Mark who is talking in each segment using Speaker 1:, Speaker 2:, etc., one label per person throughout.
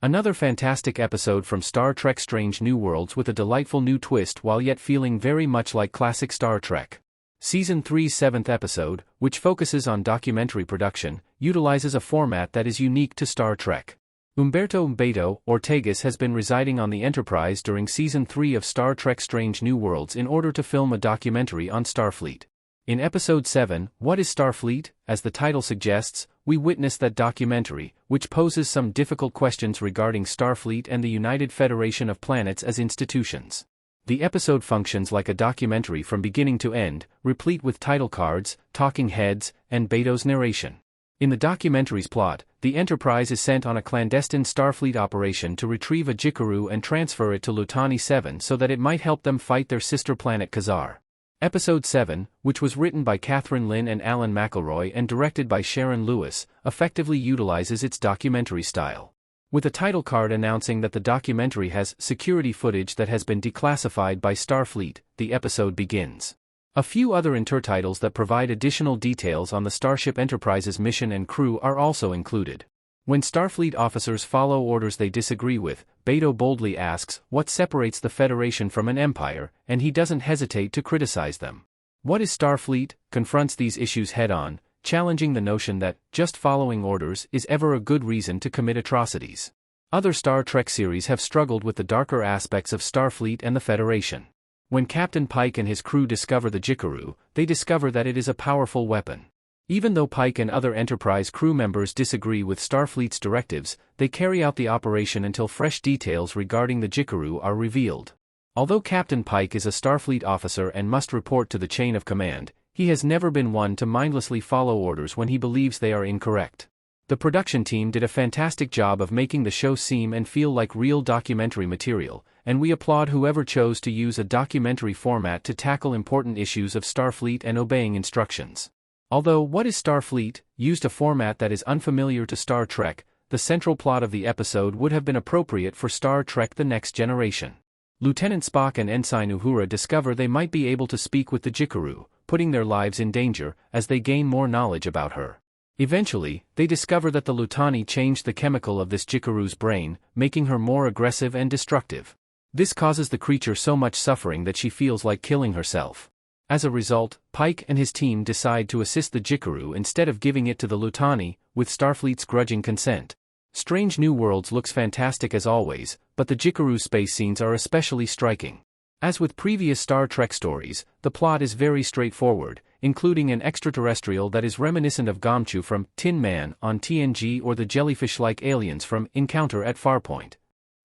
Speaker 1: Another fantastic episode from Star Trek Strange New Worlds with a delightful new twist while yet feeling very much like classic Star Trek. Season 3's 7th episode, which focuses on documentary production, utilizes a format that is unique to Star Trek. Humberto "Beto" Ortegas has been residing on the Enterprise during Season 3 of Star Trek Strange New Worlds in order to film a documentary on Starfleet. In Episode 7, What is Starfleet? As the title suggests, we witness that documentary, which poses some difficult questions regarding Starfleet and the United Federation of Planets as institutions. The episode functions like a documentary from beginning to end, replete with title cards, talking heads, and Beto's narration. In the documentary's plot, the Enterprise is sent on a clandestine Starfleet operation to retrieve a Jikaru and transfer it to Lutani 7 so that it might help them fight their sister planet Kazar. Episode 7, which was written by Catherine Lynn and Alan McElroy and directed by Sharon Lewis, effectively utilizes its documentary style. With a title card announcing that the documentary has security footage that has been declassified by Starfleet, the episode begins. A few other intertitles that provide additional details on the Starship Enterprise's mission and crew are also included. When Starfleet officers follow orders they disagree with, Beto boldly asks what separates the Federation from an empire, and he doesn't hesitate to criticize them. What is Starfleet? Confronts these issues head-on, challenging the notion that just following orders is ever a good reason to commit atrocities. Other Star Trek series have struggled with the darker aspects of Starfleet and the Federation. When Captain Pike and his crew discover the Jikaru, they discover that it is a powerful weapon. Even though Pike and other Enterprise crew members disagree with Starfleet's directives, they carry out the operation until fresh details regarding the Jikaru are revealed. Although Captain Pike is a Starfleet officer and must report to the chain of command, he has never been one to mindlessly follow orders when he believes they are incorrect. The production team did a fantastic job of making the show seem and feel like real documentary material, and we applaud whoever chose to use a documentary format to tackle important issues of Starfleet and obeying instructions. Although What is Starfleet? Used a format that is unfamiliar to Star Trek, the central plot of the episode would have been appropriate for Star Trek The Next Generation. Lieutenant Spock and Ensign Uhura discover they might be able to speak with the Jikaru, putting their lives in danger as they gain more knowledge about her. Eventually, they discover that the Lutani changed the chemical of this Jikaru's brain, making her more aggressive and destructive. This causes the creature so much suffering that she feels like killing herself. As a result, Pike and his team decide to assist the Jikaru instead of giving it to the Lutani, with Starfleet's grudging consent. Strange New Worlds looks fantastic as always, but the Jikaru space scenes are especially striking. As with previous Star Trek stories, the plot is very straightforward, including an extraterrestrial that is reminiscent of Gomchu from Tin Man on TNG or the jellyfish-like aliens from Encounter at Farpoint.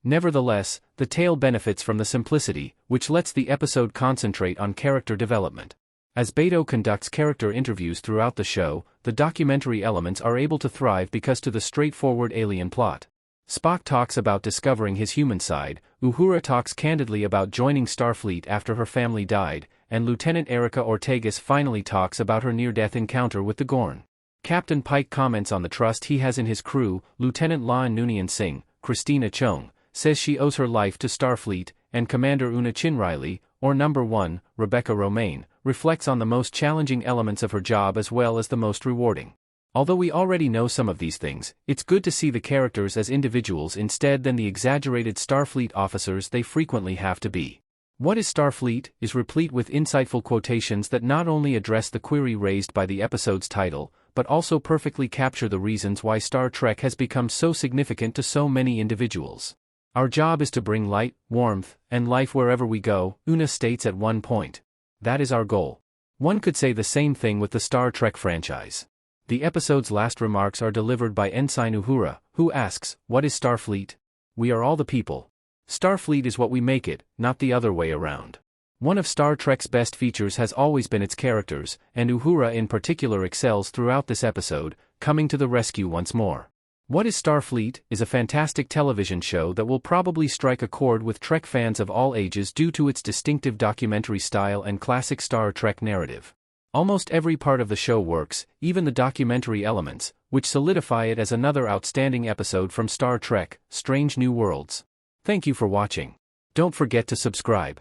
Speaker 1: Nevertheless, the tale benefits from the simplicity, which lets the episode concentrate on character development. As Beto conducts character interviews throughout the show, the documentary elements are able to thrive because to the straightforward alien plot. Spock talks about discovering his human side, Uhura talks candidly about joining Starfleet after her family died, and Lieutenant Erica Ortegas finally talks about her near-death encounter with the Gorn. Captain Pike comments on the trust he has in his crew. Lieutenant La'an Noonien Singh, Christina Chung, says she owes her life to Starfleet, and Commander Una Chinriley, or Number 1, Rebecca Romaine, reflects on the most challenging elements of her job as well as the most rewarding. Although we already know some of these things, it's good to see the characters as individuals instead than the exaggerated Starfleet officers they frequently have to be. What is Starfleet? Is replete with insightful quotations that not only address the query raised by the episode's title, but also perfectly capture the reasons why Star Trek has become so significant to so many individuals. Our job is to bring light, warmth, and life wherever we go, Una states at one point. That is our goal. One could say the same thing with the Star Trek franchise. The episode's last remarks are delivered by Ensign Uhura, who asks, "What is Starfleet? We are all the people. Starfleet is what we make it, not the other way around." One of Star Trek's best features has always been its characters, and Uhura in particular excels throughout this episode, coming to the rescue once more. What is Starfleet? Is a fantastic television show that will probably strike a chord with Trek fans of all ages due to its distinctive documentary style and classic Star Trek narrative. Almost every part of the show works, even the documentary elements, which solidify it as another outstanding episode from Star Trek, Strange New Worlds. Thank you for watching. Don't forget to subscribe.